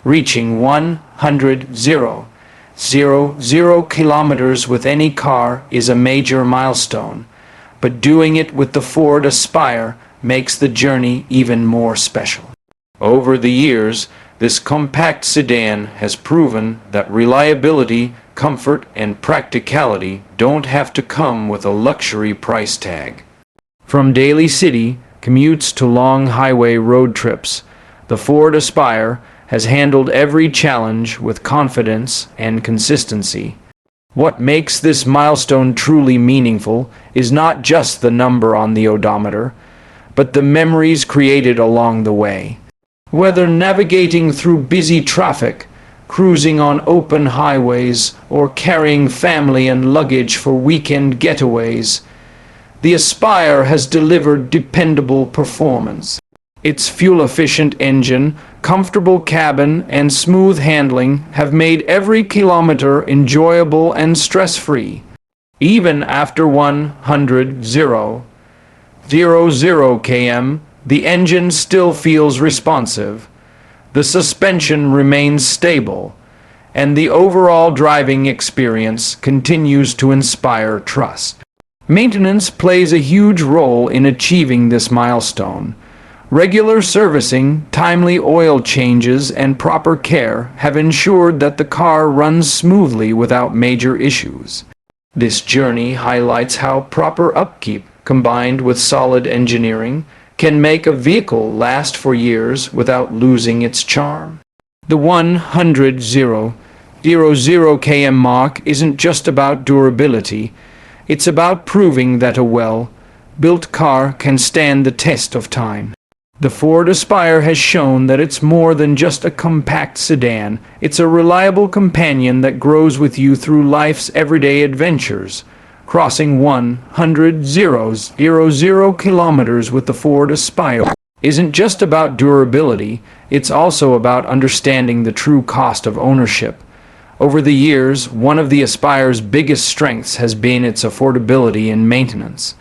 Reaching 100 kilometers with any car is a major milestone, but doing it with the Ford Aspire makes the journey even more special. Over the years, this compact sedan has proven that reliability, comfort, and practicality don't have to come with a luxury price tag. From daily city commutes to long highway road trips, the Ford Aspire has handled every challenge with confidence and consistency. What makes this milestone truly meaningful is not just the number on the odometer, but the memories created along the way. Whether navigating through busy traffic, cruising on open highways, or carrying family and luggage for weekend getaways, the Aspire has delivered dependable performance. Its fuel-efficient engine, comfortable cabin, and smooth handling have made every kilometer enjoyable and stress-free. Even after 100 km, the engine still feels responsive, the suspension remains stable, and the overall driving experience continues to inspire trust. Maintenance plays a huge role in achieving this milestone. Regular servicing, timely oil changes, and proper care have ensured that the car runs smoothly without major issues. This journey highlights how proper upkeep, combined with solid engineering, can make a vehicle last for years without losing its charm. The 100 km mark isn't just about durability, it's about proving that a well-built car can stand the test of time. The Ford Aspire has shown that it's more than just a compact sedan. It's a reliable companion that grows with you through life's everyday adventures. Crossing 100 kilometers with the Ford Aspire isn't just about durability, it's also about understanding the true cost of ownership. Over the years, one of the Aspire's biggest strengths has been its affordability and maintenance.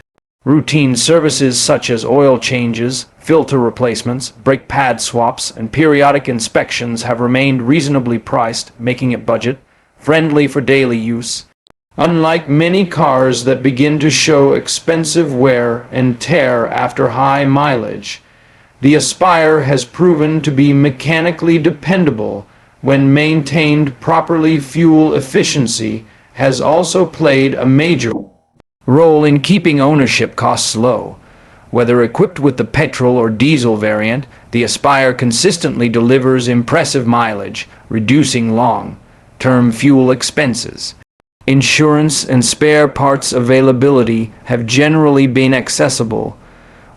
Routine services such as oil changes, filter replacements, brake pad swaps, and periodic inspections have remained reasonably priced, making it budget-friendly for daily use. Unlike many cars that begin to show expensive wear and tear after high mileage, the Aspire has proven to be mechanically dependable when maintained properly. Fuel efficiency has also played a major role in keeping ownership costs low. Whether equipped with the petrol or diesel variant, the Aspire consistently delivers impressive mileage, reducing long-term fuel expenses. Insurance and spare parts availability have generally been accessible,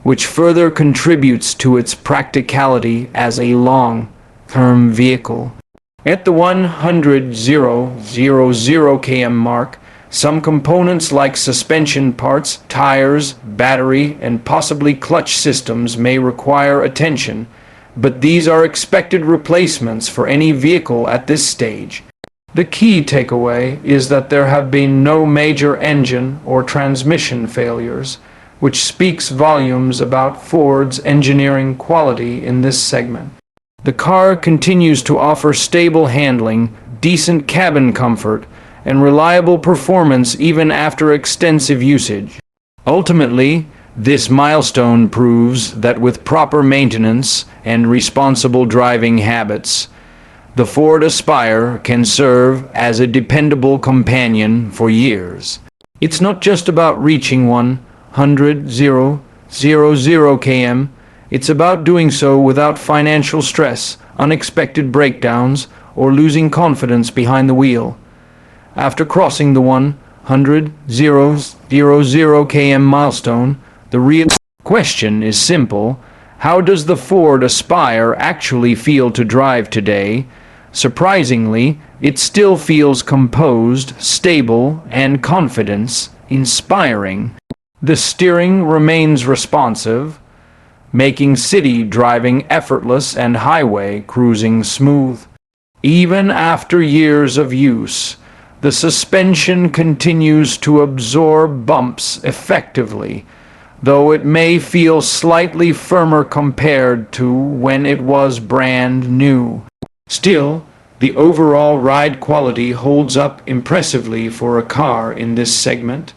which further contributes to its practicality as a long-term vehicle. At the 100 km mark, some components like suspension parts, tires, battery, and possibly clutch systems may require attention, but these are expected replacements for any vehicle at this stage. The key takeaway is that there have been no major engine or transmission failures, which speaks volumes about Ford's engineering quality in this segment. The car continues to offer stable handling, decent cabin comfort, and reliable performance even after extensive usage. Ultimately, this milestone proves that with proper maintenance and responsible driving habits, the Ford Aspire can serve as a dependable companion for years. It's not just about reaching 100 km, it's about doing so without financial stress, unexpected breakdowns, or losing confidence behind the wheel. After crossing the 100 km milestone, the real question is simple: how does the Ford Aspire actually feel to drive today? Surprisingly, it still feels composed, stable, and confidence-inspiring. The steering remains responsive, making city driving effortless and highway cruising smooth. Even after years of use, the suspension continues to absorb bumps effectively, though it may feel slightly firmer compared to when it was brand new. Still, the overall ride quality holds up impressively for a car in this segment.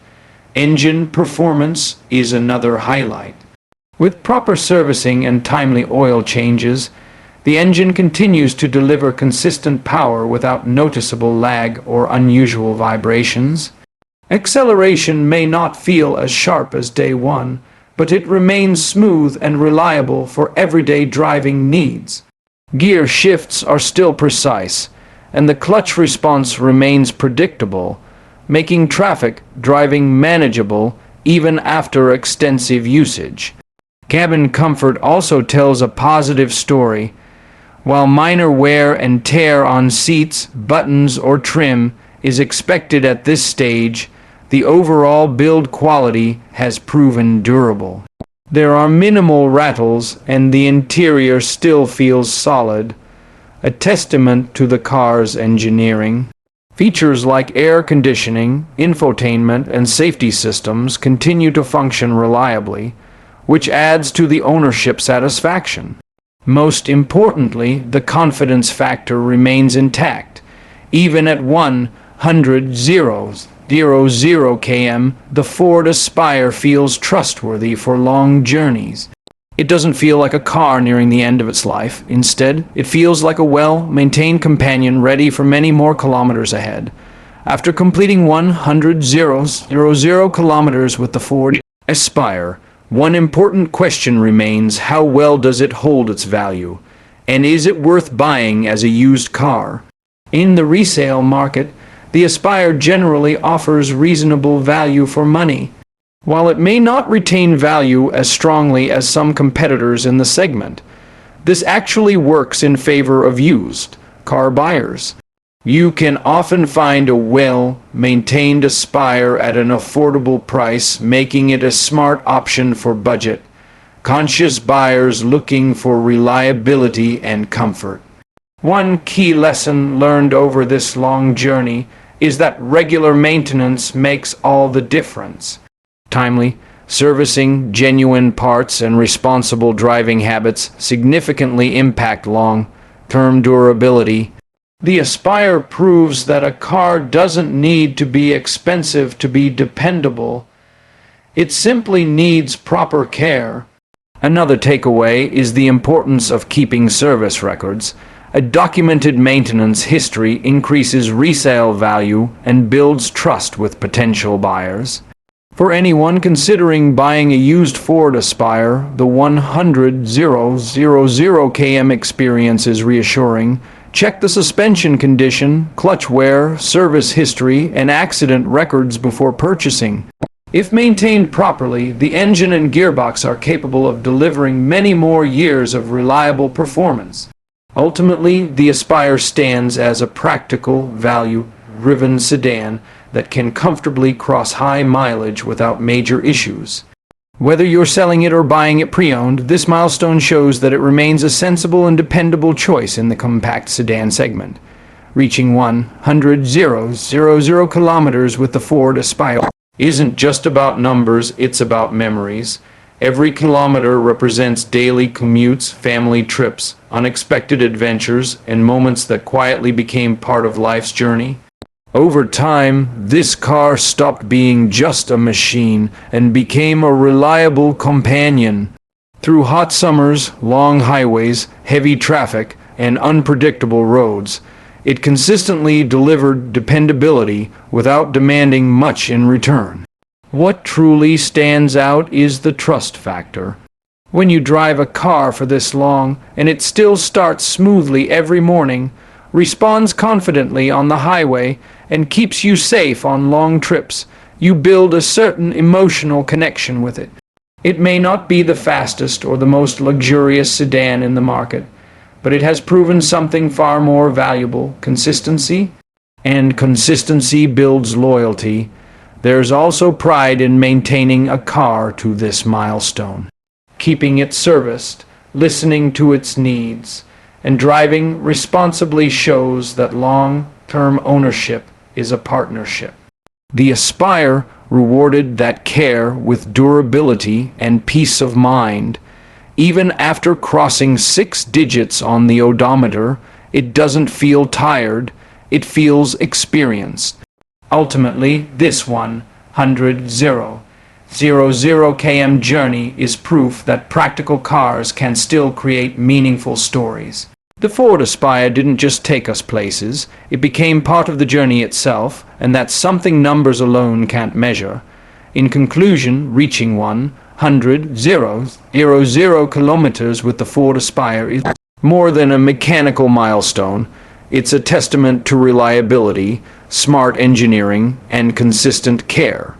Engine performance is another highlight. With proper servicing and timely oil changes, the engine continues to deliver consistent power without noticeable lag or unusual vibrations. Acceleration may not feel as sharp as day one, but it remains smooth and reliable for everyday driving needs. Gear shifts are still precise, and the clutch response remains predictable, making traffic driving manageable even after extensive usage. Cabin comfort also tells a positive story. While minor wear and tear on seats, buttons, or trim is expected at this stage, the overall build quality has proven durable. There are minimal rattles and the interior still feels solid, a testament to the car's engineering. Features like air conditioning, infotainment, and safety systems continue to function reliably, which adds to the ownership satisfaction. Most importantly, the confidence factor remains intact. Even at 100,000 km, the Ford Aspire feels trustworthy for long journeys. It doesn't feel like a car nearing the end of its life. Instead, it feels like a well-maintained companion ready for many more kilometers ahead. After completing 100,000 kilometers with the Ford Aspire, one important question remains: how well does it hold its value? And is it worth buying as a used car? In the resale market, the Aspire generally offers reasonable value for money. While it may not retain value as strongly as some competitors in the segment, this actually works in favor of used car buyers. You can often find a well-maintained Aspire at an affordable price, making it a smart option for budget-conscious buyers looking for reliability and comfort. One key lesson learned over this long journey is that regular maintenance makes all the difference. Timely servicing, genuine parts, and responsible driving habits significantly impact long-term durability. The Aspire proves that a car doesn't need to be expensive to be dependable. It simply needs proper care. Another takeaway is the importance of keeping service records. A documented maintenance history increases resale value and builds trust with potential buyers. For anyone considering buying a used Ford Aspire, the 100,000 km experience is reassuring. Check the suspension condition, clutch wear, service history, and accident records before purchasing. If maintained properly, the engine and gearbox are capable of delivering many more years of reliable performance. Ultimately, the Aspire stands as a practical, value-driven sedan that can comfortably cross high mileage without major issues. Whether you're selling it or buying it pre-owned, this milestone shows that it remains a sensible and dependable choice in the compact sedan segment. Reaching 100,000 kilometers with the Ford Aspire isn't just about numbers, it's about memories. Every kilometer represents daily commutes, family trips, unexpected adventures, and moments that quietly became part of life's journey. Over time, this car stopped being just a machine and became a reliable companion. Through hot summers, long highways, heavy traffic, and unpredictable roads, it consistently delivered dependability without demanding much in return. What truly stands out is the trust factor. When you drive a car for this long and it still starts smoothly every morning, responds confidently on the highway, and keeps you safe on long trips, you build a certain emotional connection with it. It may not be the fastest or the most luxurious sedan in the market, but it has proven something far more valuable: consistency. And consistency builds loyalty. There's also pride in maintaining a car to this milestone, keeping it serviced, listening to its needs, and driving responsibly shows that long-term ownership is a partnership. The Aspire rewarded that care with durability and peace of mind. Even after crossing 6 digits on the odometer, It doesn't feel tired, it feels experienced. Ultimately, this 100,000 km journey is proof that practical cars can still create meaningful stories. The Ford Aspire didn't just take us places, it became part of the journey itself, and that's something numbers alone can't measure. In conclusion, reaching 100,000 kilometers with the Ford Aspire is more than a mechanical milestone. It's a testament to reliability, smart engineering, and consistent care.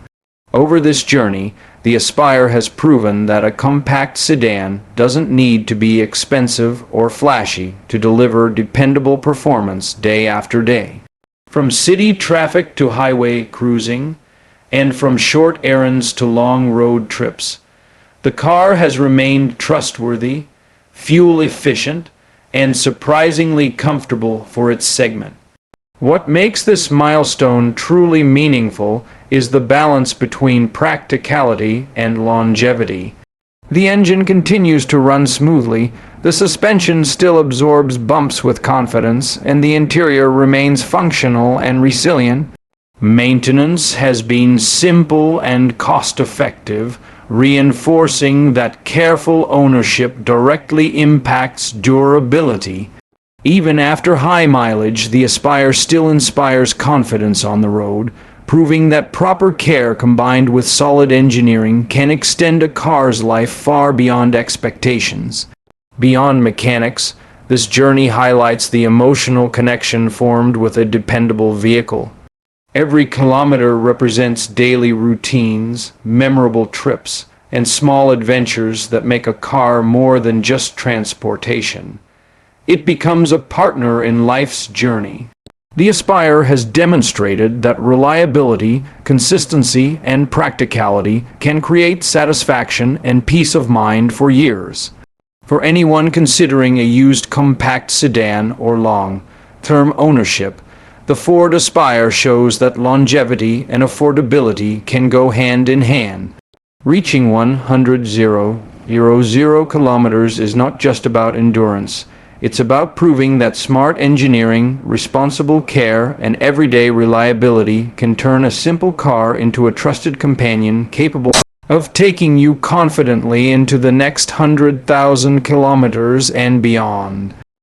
Over this journey, the Aspire has proven that a compact sedan doesn't need to be expensive or flashy to deliver dependable performance day after day. From city traffic to highway cruising, and from short errands to long road trips, the car has remained trustworthy, fuel efficient, and surprisingly comfortable for its segment. What makes this milestone truly meaningful is the balance between practicality and longevity. The engine continues to run smoothly, the suspension still absorbs bumps with confidence, and the interior remains functional and resilient. Maintenance has been simple and cost-effective, reinforcing that careful ownership directly impacts durability. Even after high mileage, the Aspire still inspires confidence on the road, proving that proper care combined with solid engineering can extend a car's life far beyond expectations. Beyond mechanics, this journey highlights the emotional connection formed with a dependable vehicle. Every kilometer represents daily routines, memorable trips, and small adventures that make a car more than just transportation. It becomes a partner in life's journey. The Aspire has demonstrated that reliability, consistency, and practicality can create satisfaction and peace of mind for years. For anyone considering a used compact sedan or long-term ownership, the Ford Aspire shows that longevity and affordability can go hand in hand. Reaching 100,000 kilometers is not just about endurance. It's about proving that smart engineering, responsible care, and everyday reliability can turn a simple car into a trusted companion capable of taking you confidently into the next 100,000 kilometers and beyond.